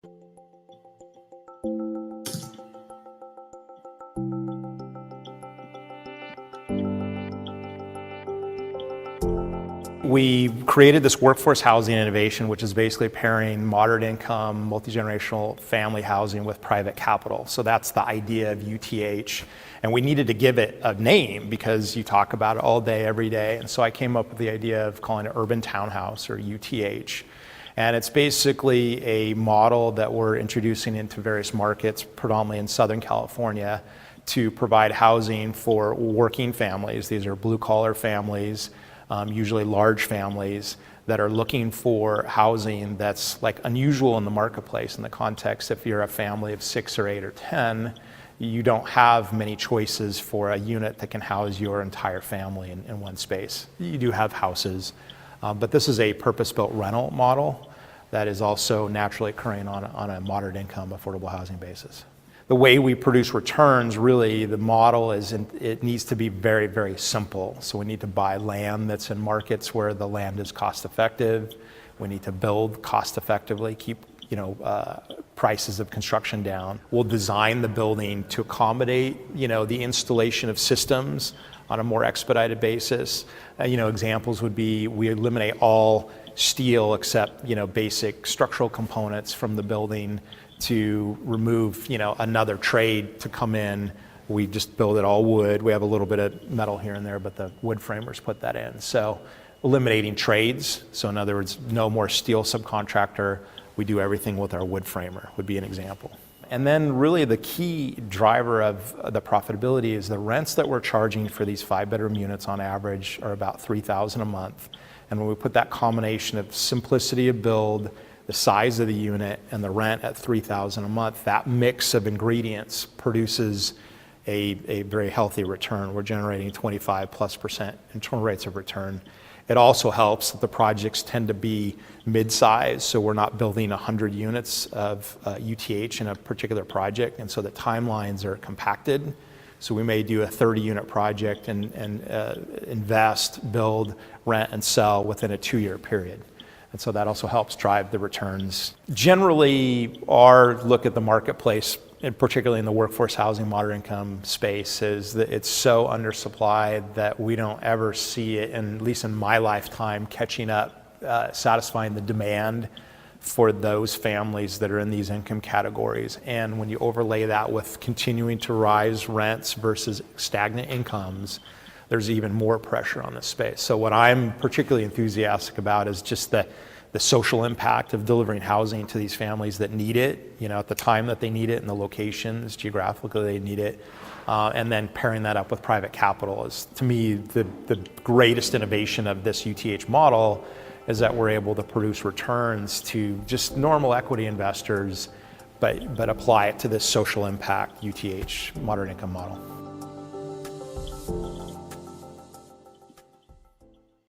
We created this workforce housing innovation, which is basically pairing moderate income, multi-generational family housing with private capital. So that's the idea of UTH. And we needed to give it a name because you talk about it all day, every day. And so I came up with the idea of calling it urban townhouse, or UTH. And it's basically a model that we're introducing into various markets, predominantly in Southern California, to provide housing for working families. These are blue-collar families, usually large families that are looking for housing that's like unusual in the marketplace. In the context, if you're a family of 6 or 8 or 10, you don't have many choices for a unit that can house your entire family in one space. You do have houses, but this is a purpose-built rental model that is also naturally occurring on a moderate income, affordable housing basis. The way we produce returns, really, the model is, it needs to be very, very simple. So we need to buy land that's in markets where the land is cost effective. We need to build cost effectively, keep prices of construction down. We'll design the building to accommodate the installation of systems on a more expedited basis. Examples would be we eliminate all steel except basic structural components from the building to remove another trade to come in. We just build it all wood. We have a little bit of metal here and there, but the wood framers put that in. So eliminating trades. So in other words, no more steel subcontractor. We do everything with our wood framer would be an example. And then really the key driver of the profitability is the rents that we're charging for these 5-bedroom units on average are about $3,000 a month. And when we put that combination of simplicity of build, the size of the unit, and the rent at $3,000 a month, that mix of ingredients produces a very healthy return. We're generating 25+% internal rates of return. It also helps that the projects tend to be mid-size, so we're not building 100 units of UTH in a particular project, and so the timelines are compacted. So we may do a 30-unit project and invest, build, rent, and sell within a 2-year period. And so that also helps drive the returns. Generally, our look at the marketplace, and particularly in the workforce housing moderate income space, is that it's so undersupplied that we don't ever see it, and at least in my lifetime, catching up, satisfying the demand for those families that are in these income categories. And when you overlay that with continuing to rise rents versus stagnant incomes, there's even more pressure on this space. So what I'm particularly enthusiastic about is just the social impact of delivering housing to these families that need it, at the time that they need it, and the locations geographically they need it, and then pairing that up with private capital is, to me, the greatest innovation of this UTH model is that we're able to produce returns to just normal equity investors, but apply it to this social impact UTH moderate income model.